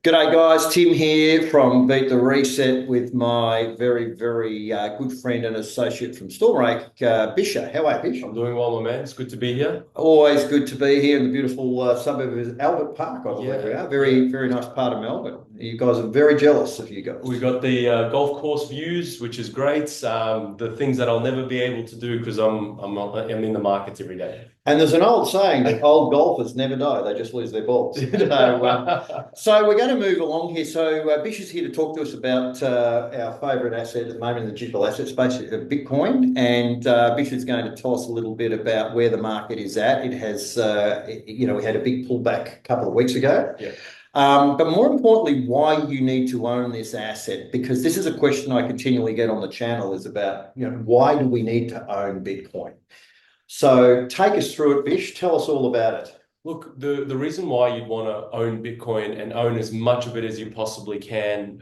G'day guys, Tim here from Beat the Reset with my very good friend and associate from Stormrake, Bisher. How are you, Bish? I'm doing well, my man. It's good to be here. Always good to be here in the beautiful suburb of Albert Park, I believe we Yeah, are. yeah. Very nice part of Melbourne. You guys are very jealous of you guys. We got the golf course views, which is great. The things that I'll never be able to do because I'm in the markets every day. And there's an old saying that old golfers never die, they just lose their balls. So we're going to move along here. So Bish is here to talk to us about our favourite asset at the moment in the digital asset space, Bitcoin. And Bish is going to tell us a little bit about where the market is at. It has, we had a big pullback a couple of weeks ago. Yeah. But more importantly, why you need to own this asset, because this is a question I continually get on the channel is about, why do we need to own Bitcoin? So take us through it, Bish. Tell us all about it. Look, the reason why you'd want to own Bitcoin and own as much of it as you possibly can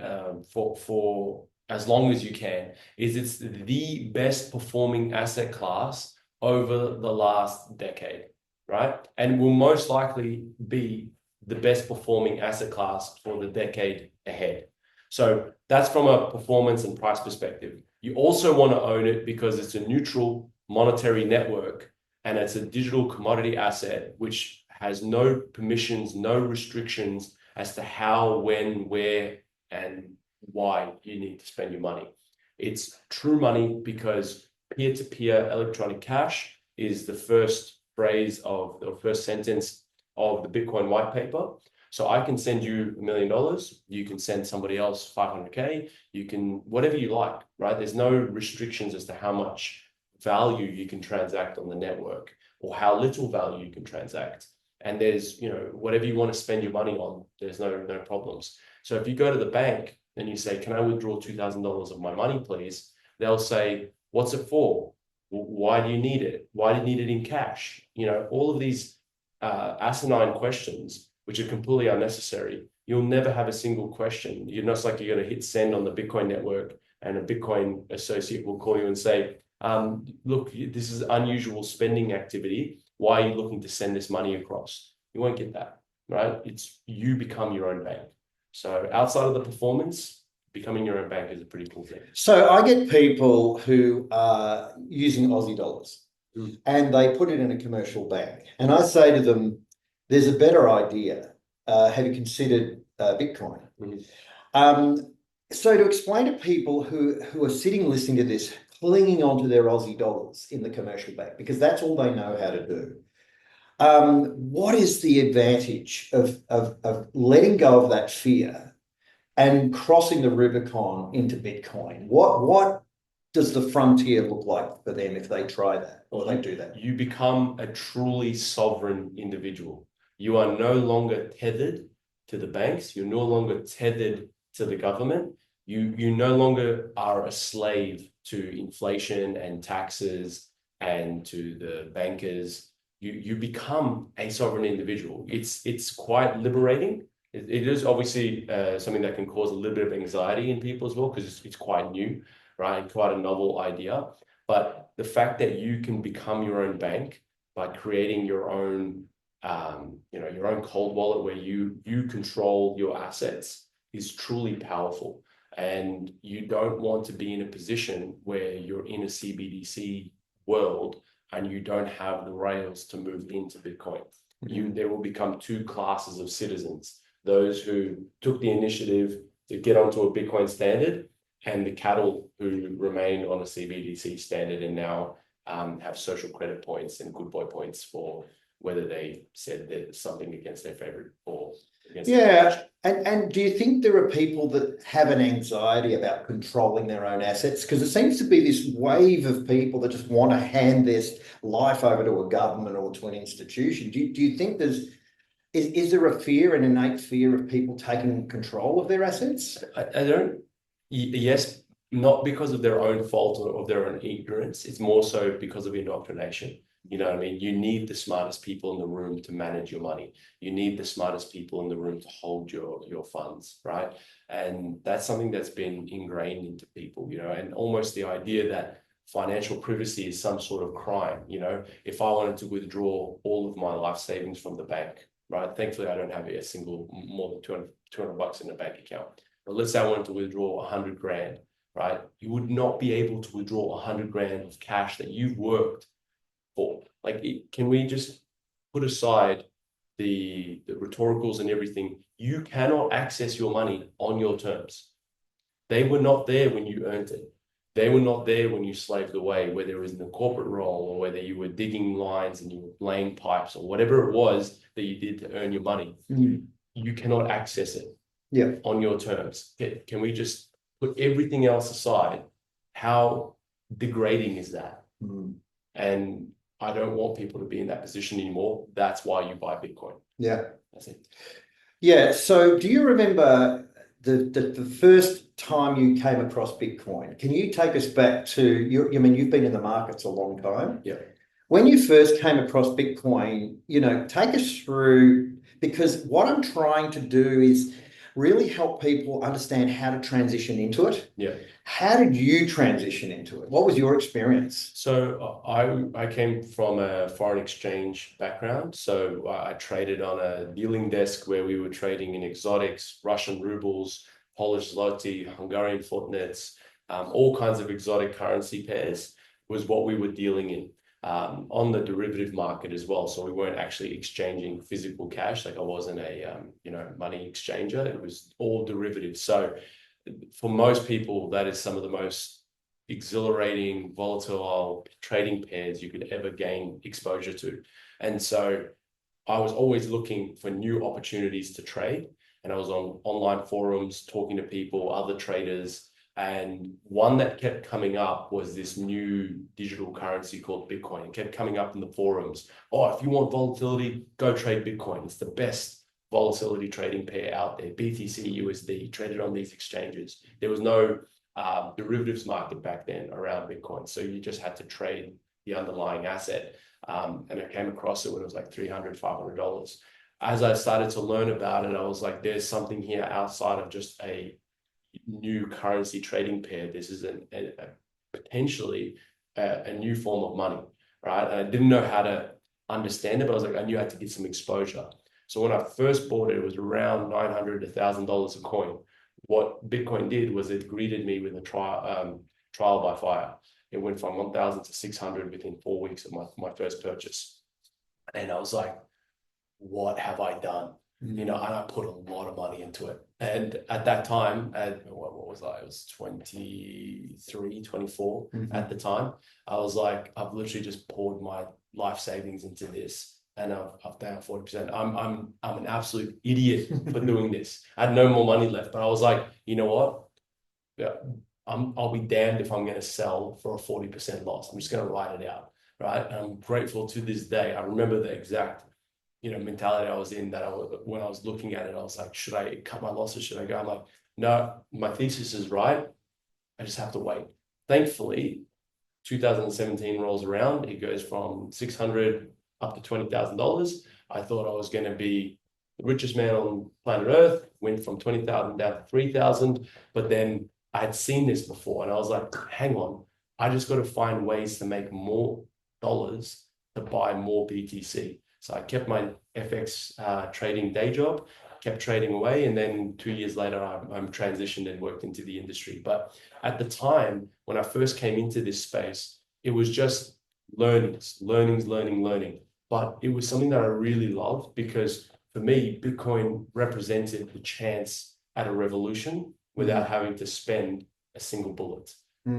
for as long as you can is it's the best performing asset class over the last decade, right? And will most likely be the best performing asset class for the decade ahead. So that's from a performance and price perspective. You also want to own it because it's a neutral monetary network and it's a digital commodity asset which has no permissions, no restrictions as to how, when, where, and why you need to spend your money. It's true money because peer-to-peer electronic cash is the first phrase of the first sentence of the Bitcoin white paper. So I can send you $1 million. You can send somebody else 500K. You can, whatever you like, right? There's no restrictions as to how much value you can transact on the network or how little value you can transact. And there's, whatever you want to spend your money on, there's no problems. So if you go to the bank and you say, can I withdraw $2,000 of my money, please? They'll say, what's it for? Why do you need it? Why do you need it in cash? All of these asinine questions, which are completely unnecessary. You'll never have a single question. You're not like you're going to hit send on the Bitcoin network and a Bitcoin associate will call you and say, look, this is unusual spending activity. Why are you looking to send this money across? You won't get that, right? It's you become your own bank. So outside of the performance, becoming your own bank is a pretty cool thing. So I get people who are using Aussie dollars and they put it in a commercial bank. And I say to them, there's a better idea. Have you considered Bitcoin? So to explain to people who are sitting listening to this, clinging onto their Aussie dollars in the commercial bank, because that's all they know how to do. What is the advantage of letting go of that fear and crossing the Rubicon into Bitcoin? What does the frontier look like for them if they try that or they do that? You become a truly sovereign individual. You are no longer tethered to the banks. You're no longer tethered to the government. You no longer are a slave to inflation and taxes and to the bankers. You become a sovereign individual. It's quite liberating. It is obviously something that can cause a little bit of anxiety in people as well because it's quite new, right? Quite a novel idea. But the fact that you can become your own bank by creating your own, your own cold wallet where you control your assets is truly powerful. And you don't want to be in a position where you're in a CBDC world and you don't have the rails to move into Bitcoin. There will become two classes of citizens: those who took the initiative to get onto a Bitcoin standard, and the cattle who remain on a CBDC standard and now have social credit points and good boy points for whether they said there's something against their favorite or against and do you think there are people that have an anxiety about controlling their own assets? Because it seems to be this wave of people that just want to hand their life over to a government or to an institution. Do you think is there a fear, an innate fear of people taking control of their assets? I don't. Yes, not because of their own fault or of their own ignorance. It's more so because of indoctrination. You know what I mean? You need the smartest people in the room to manage your money. You need the smartest people in the room to hold your funds, right? And that's something that's been ingrained into people, and almost the idea that financial privacy is some sort of crime. If I wanted to withdraw all of my life savings from the bank, right? Thankfully, I don't have a single more than 200 bucks in a bank account. But let's say I wanted to withdraw 100 grand, right? You would not be able to withdraw 100 grand of cash that you've worked for. Like, can we just put aside the rhetoricals and everything? You cannot access your money on your terms. They were not there when you earned it. They were not there when you slaved away, whether it was in the corporate role or whether you were digging lines and you were laying pipes or whatever it was that you did to earn your money. You cannot access it on your terms. Can we just put everything else aside? How degrading is that? And I don't want people to be in that position anymore. That's why you buy Bitcoin. Yeah. That's it. Yeah. So do you remember the first time you came across Bitcoin? Can you take us back to I mean, you've been in the markets a long time. Yeah. When you first came across Bitcoin, take us through, because what I'm trying to do is really help people understand how to transition into it. Yeah. How did you transition into it? What was your experience? So I came from a foreign exchange background. So I traded on a dealing desk where we were trading in exotics, Russian rubles, Polish zloty, Hungarian forintnets, all kinds of exotic currency pairs was what we were dealing in. On the derivative market as well. So we weren't actually exchanging physical cash. Like I wasn't a money exchanger. It was all derivatives. So for most people, that is some of the most exhilarating, volatile trading pairs you could ever gain exposure to. And so I was always looking for new opportunities to trade. And I was on online forums, talking to people, other traders. And one that kept coming up was this new digital currency called Bitcoin. It kept coming up in the forums. Oh, if you want volatility, go trade Bitcoin. It's the best volatility trading pair out there. BTC, USD, traded on these exchanges. There was no derivatives market back then around Bitcoin. So you just had to trade the underlying asset. And I came across it when it was like $300, $500. As I started to learn about it, I was like, there's something here outside of just a new currency trading pair. This is potentially a new form of money, right? And I didn't know how to understand it, but I was like, I knew I had to get some exposure. So when I first bought it, it was around $900 to $1,000 a coin. What Bitcoin did was it greeted me with a trial by fire. It went from 1,000 to 600 within 4 weeks of my first purchase. And I was like, what have I done? And I put a lot of money into it. And at that time, what was I? It was 23, 24 at the time. I was like, I've literally just poured my life savings into this, and I've down 40%. I'm an absolute idiot for doing this. I had no more money left, but I was like, you know what? Yeah, I'll be damned if I'm going to sell for a 40% loss. I'm just going to write it out, right? And I'm grateful to this day. I remember the exact mentality I was in, that when I was looking at it, I was like, should I cut my losses? Should I go? I'm like, no, my thesis is right. I just have to wait. Thankfully, 2017 rolls around. It goes from 600 up to $20,000. I thought I was going to be the richest man on planet Earth. Went from 20,000 down to 3,000. But then I had seen this before, and I was like, hang on, I just got to find ways to make more dollars to buy more BTC. So I kept my FX trading day job, kept trading away, and then 2 years later, I'm transitioned and worked into the industry. But at the time, when I first came into this space, it was just learning. But it was something that I really loved, because for me, Bitcoin represented the chance at a revolution without having to spend a single bullet.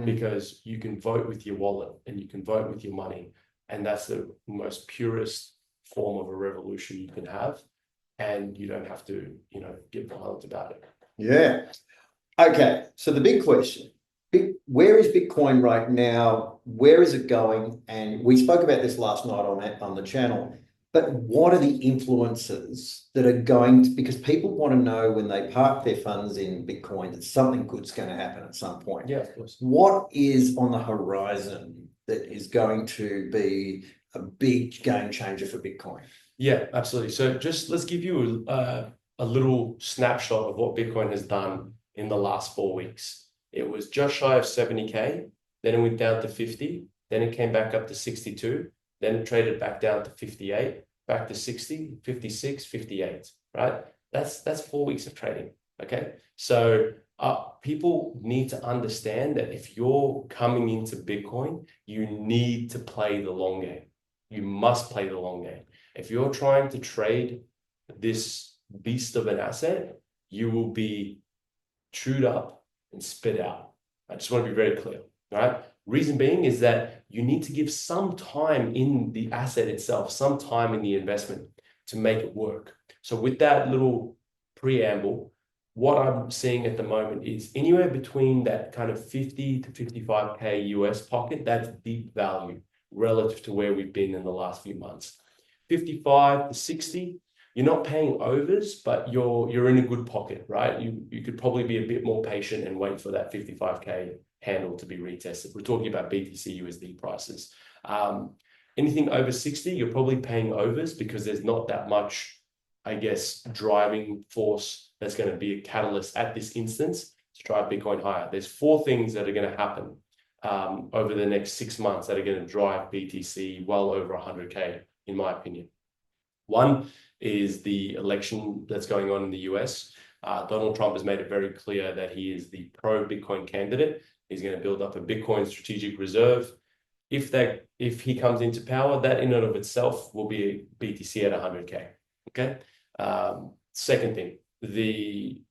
Because you can vote with your wallet and you can vote with your money. And that's the most purest form of a revolution you can have, and you don't have to get violent about it. Yeah. Okay, so the big question, where is Bitcoin right now? Where is it going? And we spoke about this last night on the channel, but what are the influences that are going to, because people want to know when they park their funds in Bitcoin that something good's going to happen at some point. Yeah, of course. What is on the horizon that is going to be a big game changer for Bitcoin? Yeah, absolutely. So just let's give you a little snapshot of what Bitcoin has done in the last 4 weeks. It was just shy of 70K, then it went down to 50, then it came back up to 62, then it traded back down to 58, back to 60, 56, 58, right? That's 4 weeks of trading. Okay. So people need to understand that if you're coming into Bitcoin, you need to play the long game. You must play the long game. If you're trying to trade this beast of an asset, you will be chewed up and spit out. I just want to be very clear, right? Reason being is that you need to give some time in the asset itself, some time in the investment to make it work. So with that little preamble, what I'm seeing at the moment is anywhere between that kind of 50 to 55K US pocket, that's deep value relative to where we've been in the last few months. 55 to 60, you're not paying overs, but you're in a good pocket, right? You could probably be a bit more patient and wait for that 55K handle to be retested. We're talking about BTC USD prices. Anything over 60, you're probably paying overs because there's not that much, I guess, driving force that's going to be a catalyst at this instance to drive Bitcoin higher. There's 4 things that are going to happen over the next 6 months that are going to drive BTC well over 100K, in my opinion. One is the election that's going on in the US. Donald Trump has made it very clear that he is the pro-Bitcoin candidate. He's going to build up a Bitcoin strategic reserve. If he comes into power, that in and of itself will be a BTC at 100K. Okay. Second thing, the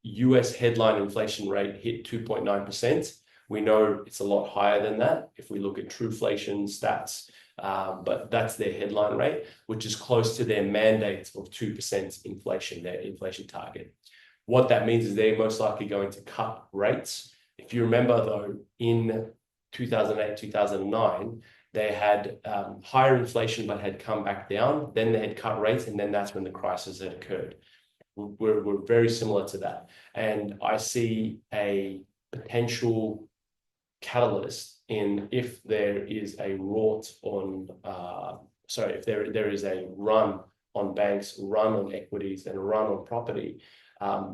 US headline inflation rate hit 2.9%. We know it's a lot higher than that if we look at Truflation stats, but that's their headline rate, which is close to their mandate of 2% inflation, their inflation target. What that means is they're most likely going to cut rates. If you remember, though, in 2008, 2009, they had higher inflation but had come back down. Then they had cut rates, and then that's when the crisis had occurred. We're very similar to that. And I see a potential catalyst in if there is a if there is a run on banks, run on equities, and a run on property,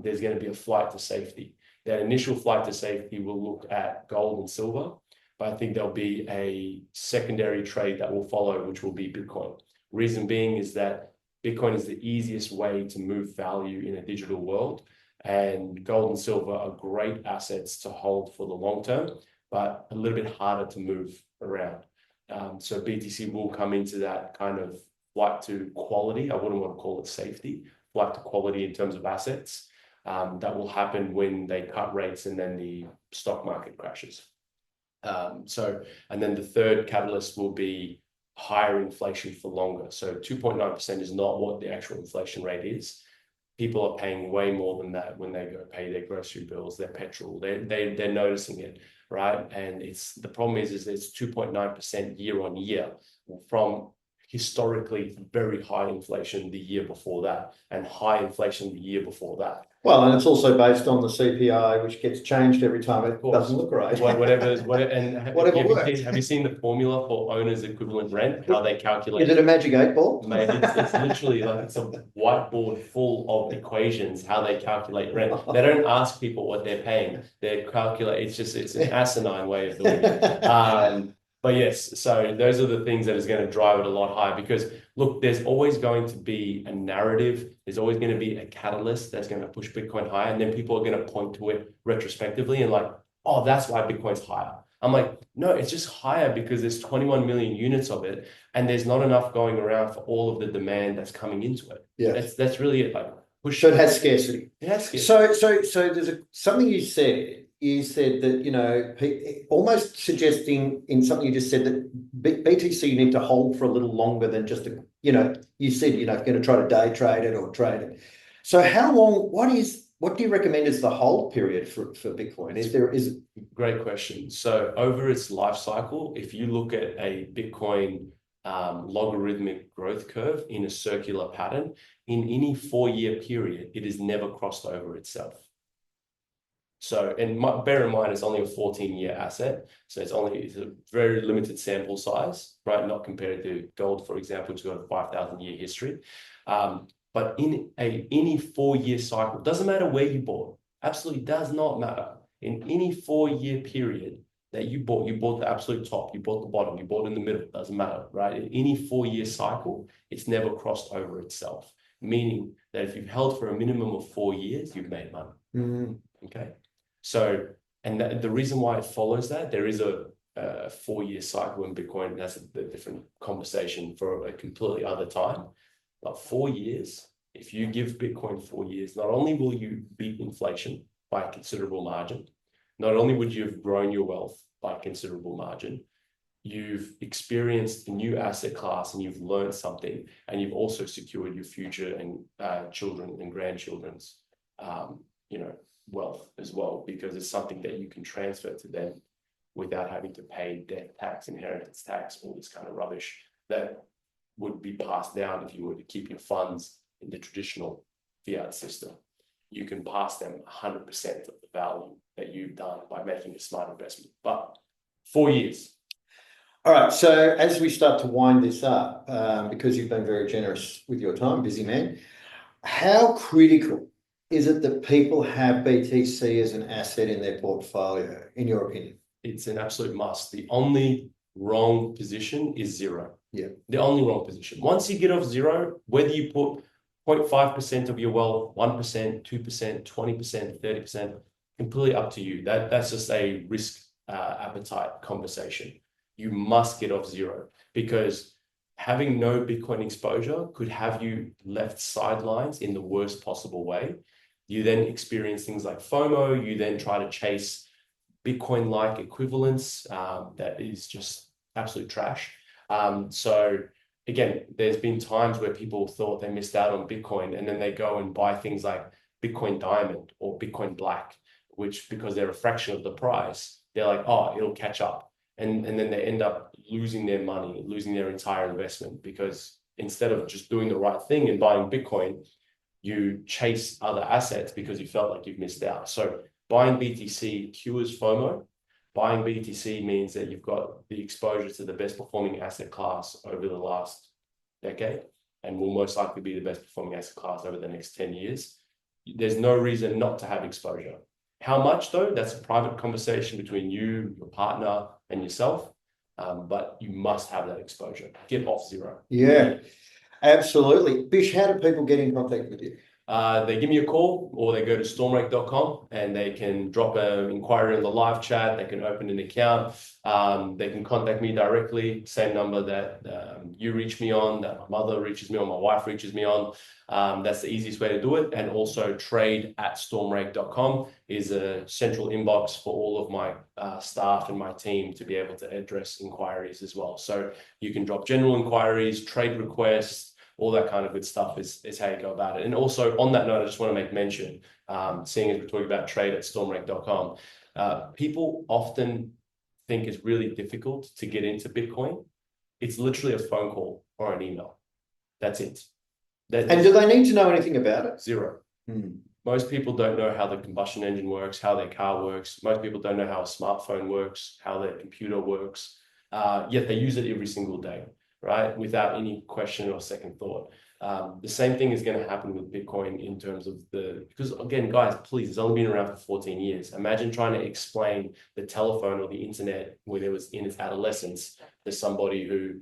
there's going to be a flight to safety. That initial flight to safety will look at gold and silver, but I think there'll be a secondary trade that will follow, which will be Bitcoin. Reason being is that Bitcoin is the easiest way to move value in a digital world, and gold and silver are great assets to hold for the long term, but a little bit harder to move around. So BTC will come into that kind of flight to quality. I wouldn't want to call it safety, flight to quality in terms of assets. That will happen when they cut rates and then the stock market crashes. And then the third catalyst will be higher inflation for longer. So 2.9% is not what the actual inflation rate is. People are paying way more than that when they go pay their grocery bills, their petrol. They're noticing it, right? And the problem is it's 2.9% year on year from historically very high inflation the year before that and high inflation the year before that. Well, and it's also based on the CPI, which gets changed every time. It doesn't look right. Whatever works. Have you seen the formula for owner's equivalent rent? How they calculate? Is it a magic 8-ball? Mate, it's literally like it's a whiteboard full of equations, how they calculate rent. They don't ask people what they're paying. They calculate. It's an asinine way of doing it. But yes, so those are the things that is going to drive it a lot higher because look, there's always going to be a narrative. There's always going to be a catalyst that's going to push Bitcoin higher. And then people are going to point to it retrospectively and like, oh, that's why Bitcoin's higher. I'm like, no, it's just higher because there's 21 million units of it. And there's not enough going around for all of the demand that's coming into it. Yeah. That's really it. Like, so it has scarcity. It has scarcity. So there's something you said. You said that, almost suggesting in something you just said that BTC you need to hold for a little longer than just you said, if you're going to try to day trade it or trade it. So how long, what do you recommend is the hold period for Bitcoin? Great question. So over its life cycle, if you look at a Bitcoin logarithmic growth curve in a circular pattern, in any 4-year period, it has never crossed over itself. So, and bear in mind, it's only a 14-year asset. So it's a very limited sample size, right? Not compared to gold, for example, which has got a 5,000-year history. But in any 4-year cycle, doesn't matter where you bought, absolutely does not matter. In any 4-year period, that you bought the absolute top, you bought the bottom, you bought in the middle, doesn't matter, right? In any 4-year cycle, it's never crossed over itself, meaning that if you've held for a minimum of 4 years, you've made money. Okay. So, and the reason why it follows that, there is a 4-year cycle in Bitcoin. That's a different conversation for a completely other time. But 4 years, if you give Bitcoin 4 years, not only will you beat inflation by a considerable margin, not only would you have grown your wealth by a considerable margin, you've experienced a new asset class and you've learned something, and you've also secured your future and children and grandchildren's, wealth as well, because it's something that you can transfer to them without having to pay death tax, inheritance tax, all this kind of rubbish that would be passed down if you were to keep your funds in the traditional fiat system. You can pass them 100% of the value that you've done by making a smart investment. But 4 years. All right. So as we start to wind this up, because you've been very generous with your time, busy man, how critical is it that people have BTC as an asset in their portfolio, in your opinion? It's an absolute must. The only wrong position is zero. Yeah. The only wrong position. Once you get off zero, whether you put 0.5% of your wealth, 1%, 2%, 20%, 30%, completely up to you. That's just a risk appetite conversation. You must get off zero, because having no Bitcoin exposure could have you left sidelines in the worst possible way. You then experience things like FOMO. You then try to chase Bitcoin-like equivalents. That is just absolute trash. So again, there's been times where people thought they missed out on Bitcoin, and then they go and buy things like Bitcoin Diamond or Bitcoin Black, which, because they're a fraction of the price, they're like, oh, it'll catch up. And then they end up losing their money, losing their entire investment, because instead of just doing the right thing and buying Bitcoin, you chase other assets because you felt like you've missed out. So buying BTC cures FOMO. Buying BTC means that you've got the exposure to the best performing asset class over the last decade, and will most likely be the best performing asset class over the next 10 years. There's no reason not to have exposure. How much though? That's a private conversation between you, your partner, and yourself. But you must have that exposure. Get off zero. Yeah, absolutely. Bish, how do people get in contact with you? They give me a call, or they go to stormrake.com and they can drop an inquiry in the live chat. They can open an account. They can contact me directly, same number that you reach me on, that my mother reaches me on, my wife reaches me on. That's the easiest way to do it. And also trade@stormrake.com is a central inbox for all of my staff and my team to be able to address inquiries as well. So you can drop general inquiries, trade requests, all that kind of good stuff is how you go about it. And also on that note, I just want to make mention, seeing as we're talking about trade@stormrake.com, people often think it's really difficult to get into Bitcoin. It's literally a phone call or an email. That's it. And do they need to know anything about it? Zero. Most people don't know how the combustion engine works, how their car works. Most people don't know how a smartphone works, how their computer works, yet they use it every single day, right? Without any question or second thought. The same thing is going to happen with Bitcoin in terms of because again, guys, please, it's only been around for 14 years. Imagine trying to explain the telephone or the internet when it was in its adolescence to somebody who,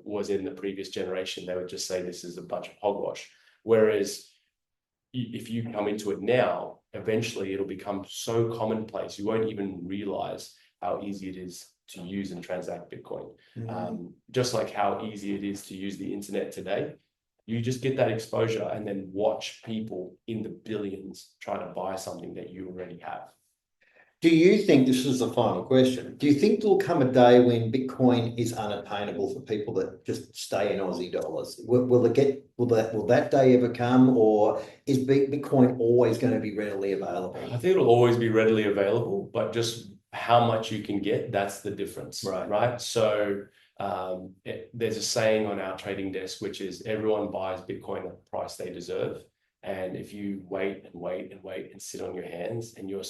was in the previous generation. They would just say this is a bunch of hogwash. Whereas if you come into it now, eventually it'll become so commonplace, you won't even realize how easy it is to use and transact Bitcoin. Just like how easy it is to use the internet today. You just get that exposure and then watch people in the billions try to buy something that you already have. Do you think, this is the final question, do you think there'll come a day when Bitcoin is unattainable for people that just stay in Aussie dollars? Will that day ever come, or is Bitcoin always going to be readily available? I think it'll always be readily available, but just how much you can get, that's the difference, right? So there's a saying on our trading desk, which is everyone buys Bitcoin at the price they deserve. And if you wait and wait and wait and sit on your hands, and you're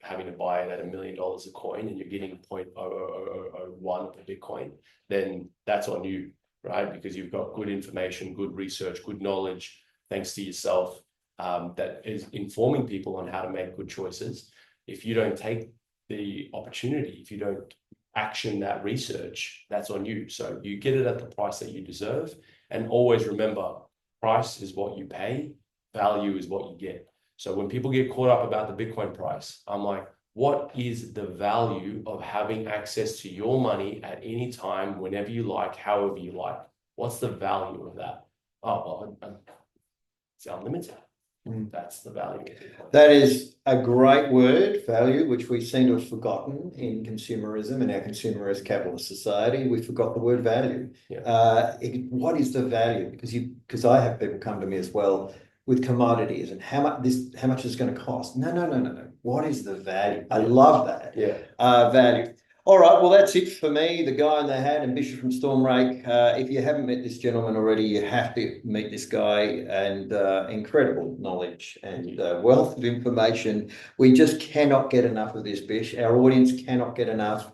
having to buy it at $1 million a coin and you're getting 0.0001 of a Bitcoin, then that's on you, right? Because you've got good information, good research, good knowledge, thanks to yourself, that is informing people on how to make good choices. If you don't take the opportunity. If you don't action that research, that's on you. So you get it at the price that you deserve. And always remember, price is what you pay, value is what you get. So when people get caught up about the Bitcoin price, I'm like, what is the value of having access to your money at any time, whenever you like, however you like? What's the value of that? Oh, well, it's unlimited. That's the value. That is a great word, value, which we seem to have forgotten in consumerism, in our consumerist capitalist society. We forgot the word value. Yeah. What is the value? Because I have people come to me as well with commodities and how much is going to cost. No. What is the value? I love that. Yeah. Value. All right, well, that's it for me, the guy in the hat and Bisher from Stormrake. If you haven't met this gentleman already, you have to meet this guy, and incredible knowledge and wealth of information. We just cannot get enough of this, Bish. Our audience cannot get enough.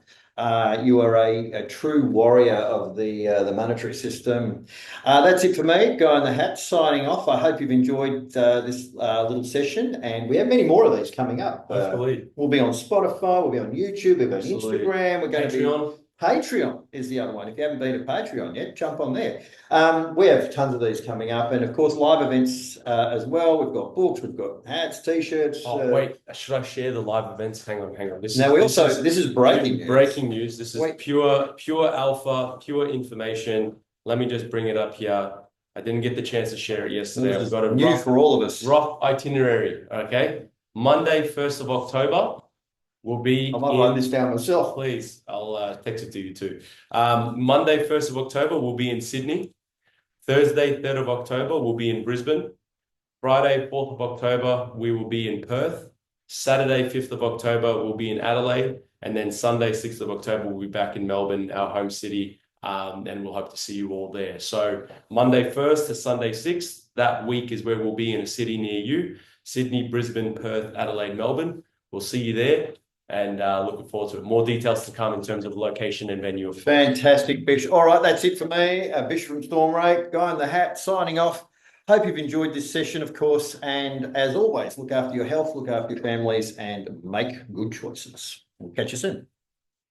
You are a true warrior of the monetary system. That's it for me, guy in the hat, signing off. I hope you've enjoyed this little session, and we have many more of these coming up. Hopefully. We'll be on Spotify, we'll be on YouTube, we'll be on Instagram, we're going to be... Patreon is the other one. If you haven't been to Patreon yet, jump on there. We have tons of these coming up, and of course live events as well. We've got books, we've got hats, t-shirts. Oh wait, should I share the live events? Hang on. This is breaking news. Breaking news. This is pure alpha, pure information. Let me just bring it up here. I didn't get the chance to share it yesterday. I've got a news for all of us. Rough itinerary. Okay, Monday, 1st of October. Will be. I might write this down myself. Please, I'll text it to you too. Monday, 1st of October, we'll be in Sydney. Thursday, 3rd of October, we'll be in Brisbane. Friday, 4th of October, we will be in Perth. Saturday, 5th of October, we'll be in Adelaide. And then Sunday, 6th of October, we'll be back in Melbourne, our home city. And we'll hope to see you all there. So Monday 1st to Sunday 6th, that week is where we'll be in a city near you. Sydney, Brisbane, Perth, Adelaide, Melbourne. We'll see you there. And looking forward to it. More details to come in terms of location and venue. Fantastic, Bish. All right, that's it for me. Bish from Stormrake, guy in the hat, signing off. Hope you've enjoyed this session, of course. And as always, look after your health, look after your families, and make good choices. We'll catch you soon.